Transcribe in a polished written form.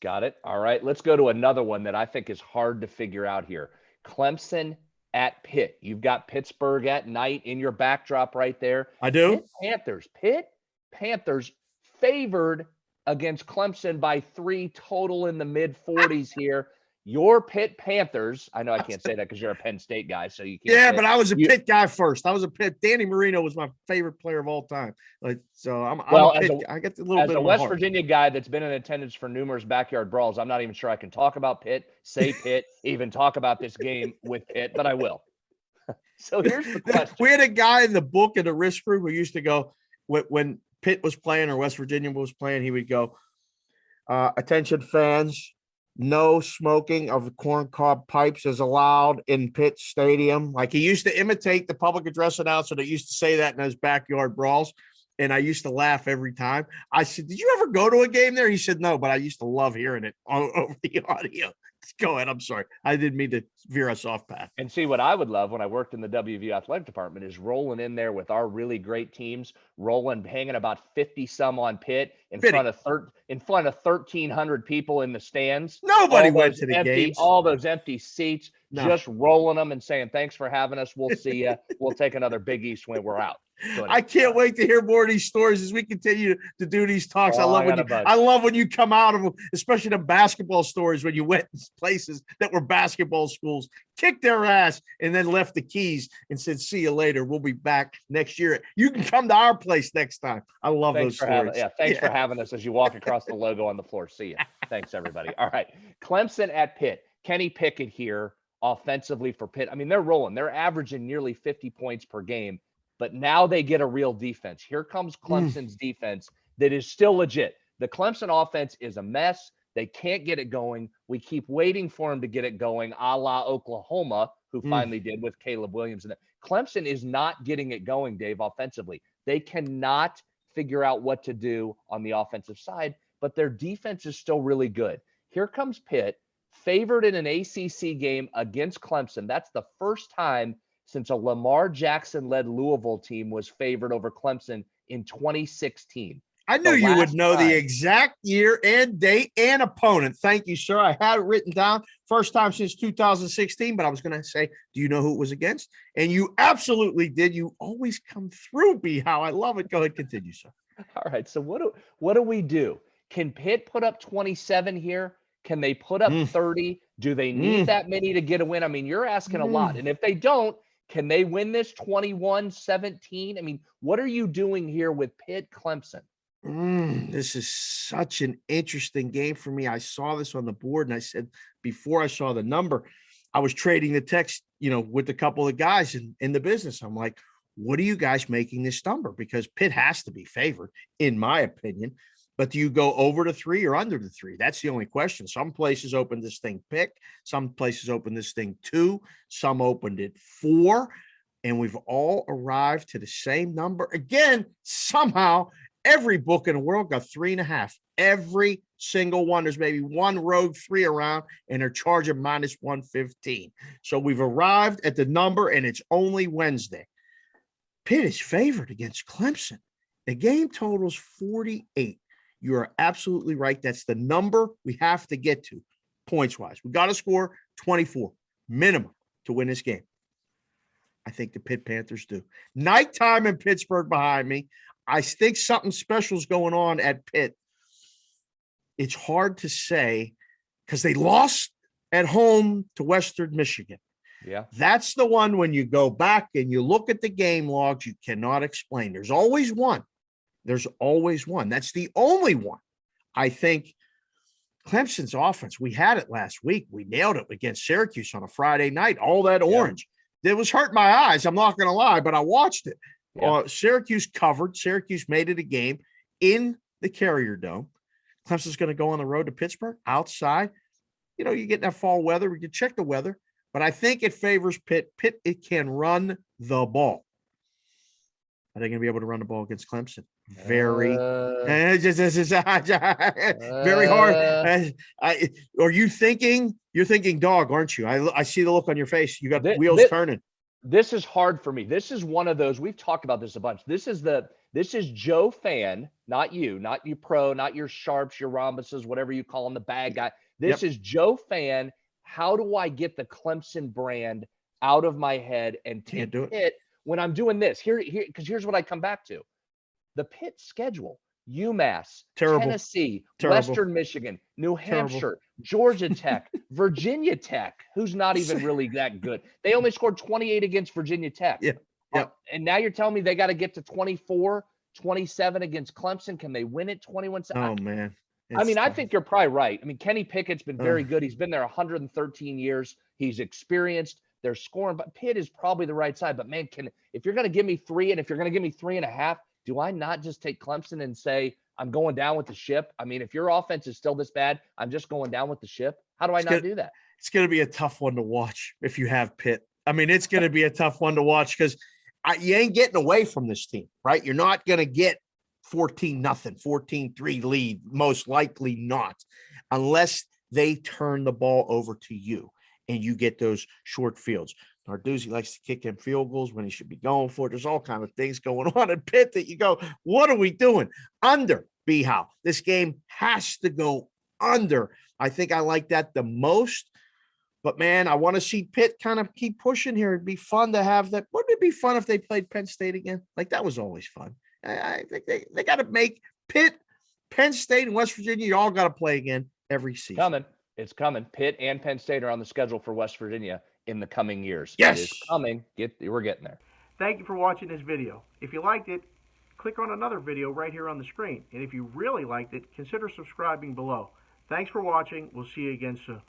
Got it. All right. Let's go to another one that I think is hard to figure out here. Clemson at Pitt. You've got Pittsburgh at night in your backdrop right there. I do. Pitt Panthers favored against Clemson by 3 total in the mid-40s here. Your Pitt Panthers, I know I can't say that because you're a Penn State guy, so you can't. Yeah, but I was a Pitt guy first. I was a Pitt. Danny Marino was my favorite player of all time. So I'm a Pitt. I get a little bit of a West Virginia guy that's been in attendance for numerous backyard brawls. I'm not even sure I can talk about Pitt, say Pitt, even talk about this game with Pitt, but I will. So here's the question. We had a guy in the book in the risk group who used to go when Pitt was playing or West Virginia was playing, he would go, attention fans, no smoking of corncob pipes is allowed in Pitt Stadium. Like he used to imitate the public address announcer that used to say that in his backyard brawls. And I used to laugh every time. I said, did you ever go to a game there? He said, no, but I used to love hearing it over the audio. Go ahead. I'm sorry. I didn't mean to veer us off path. And see, what I would love when I worked in the WVU athletic department is rolling in there with our really great teams, hanging about 50 some on Pitt in front of 1,300 people in the stands. Nobody went to the games. All those empty seats, just rolling them and saying, thanks for having us. We'll see you. We'll take another Big East when we're out. I can't wait to hear more of these stories as we continue to do these talks. I love when you come out of them, especially the basketball stories when you went to places that were basketball schools, kicked their ass, and then left the keys and said, see you later. We'll be back next year. You can come to our place next time. I love those stories. Thanks for having us as you walk across the logo on the floor. See you. Thanks, everybody. All right. Clemson at Pitt. Kenny Pickett here offensively for Pitt. I mean, they're rolling. They're averaging nearly 50 points per game. But now they get a real defense. Here comes Clemson's defense that is still legit. The Clemson offense is a mess. They can't get it going. We keep waiting for them to get it going, a la Oklahoma, who finally did with Caleb Williams. And Clemson is not getting it going, Dave, offensively. They cannot figure out what to do on the offensive side, but their defense is still really good. Here comes Pitt, favored in an ACC game against Clemson. That's the first time since a Lamar Jackson-led Louisville team was favored over Clemson in 2016. I knew you would know the exact year and date and opponent. Thank you, sir. I had it written down. First time since 2016, but I was going to say, do you know who it was against? And you absolutely did. You always come through, B. How I love it. Go ahead, continue, sir. All right, so what do we do? Can Pitt put up 27 here? Can they put up 30? Do they need that many to get a win? I mean, you're asking a lot. And if they don't, can they win this 21-17? I mean, what are you doing here with Pitt Clemson? This is such an interesting game for me. I saw this on the board, and I said before I saw the number, I was trading the text, with a couple of guys in the business. I'm like, what are you guys making this number? Because Pitt has to be favored, in my opinion. But do you go over to 3 or under the 3? That's the only question. Some places open this thing pick. Some places open this thing 2. Some opened it 4. And we've all arrived to the same number. Again, somehow, every book in the world got 3.5. Every single one. There's maybe one rogue 3 around, and they're charging -115. So we've arrived at the number, and it's only Wednesday. Pitt is favored against Clemson. The game total's 48. You are absolutely right. That's the number we have to get to points-wise. We got to score 24 minimum to win this game. I think the Pitt Panthers do. Nighttime in Pittsburgh behind me. I think something special is going on at Pitt. It's hard to say because they lost at home to Western Michigan. Yeah. That's the one when you go back and you look at the game logs, you cannot explain. There's always one. There's always one. That's the only one. I think Clemson's offense, we had it last week. We nailed it against Syracuse on a Friday night. All that orange. It was hurting my eyes. I'm not going to lie, but I watched it. Syracuse covered. Syracuse made it a game in the Carrier Dome. Clemson's going to go on the road to Pittsburgh outside. You get that fall weather. We can check the weather, but I think it favors Pitt. Pitt, it can run the ball. Are they going to be able to run the ball against Clemson? Very hard. Are you thinking? You're thinking dog, aren't you? I see the look on your face. You got the wheels turning. This is hard for me. This is one of those, we've talked about this a bunch. This is the This is Joe Fan, not you pro, not your sharps, your rhombuses, whatever you call them, the bad guy. This is Joe Fan. How do I get the Clemson brand out of my head and take Pitt when I'm doing this? Because here's what I come back to. The Pitt schedule: UMass, Tennessee, Western Michigan, New Hampshire, Georgia Tech, Virginia Tech, who's not even really that good. They only scored 28 against Virginia Tech. And now you're telling me they got to get to 24, 27 against Clemson. Can they win it 21? Oh, man. I mean, I think you're probably right. I mean, Kenny Pickett's been very good. He's been there 113 years. He's experienced. They're scoring, but Pitt is probably the right side. But, man, if you're going to give me 3 and if you're going to give me 3.5, do I not just take Clemson and say I'm going down with the ship? I mean, if your offense is still this bad, I'm just going down with the ship. How do I not do that? It's going to be a tough one to watch if you have Pitt. I mean, it's going to be a tough one to watch because you ain't getting away from this team, right? You're not going to get 14-0, 14-3 lead, most likely not, unless they turn the ball over to you and you get those short fields. Narduzzi likes to kick in field goals when he should be going for it. There's all kinds of things going on in Pitt that you go, what are we doing? Under, B-How. This game has to go under. I think I like that the most. But, man, I want to see Pitt kind of keep pushing here. It'd be fun to have that. Wouldn't it be fun if they played Penn State again? Like, that was always fun. I think they got to make Pitt, Penn State, and West Virginia, you all got to play again every season. It's coming. Pitt and Penn State are on the schedule for West Virginia in the coming years. Yes. It is coming. We're getting there. Thank you for watching this video. If you liked it, click on another video right here on the screen. And if you really liked it, consider subscribing below. Thanks for watching. We'll see you again soon.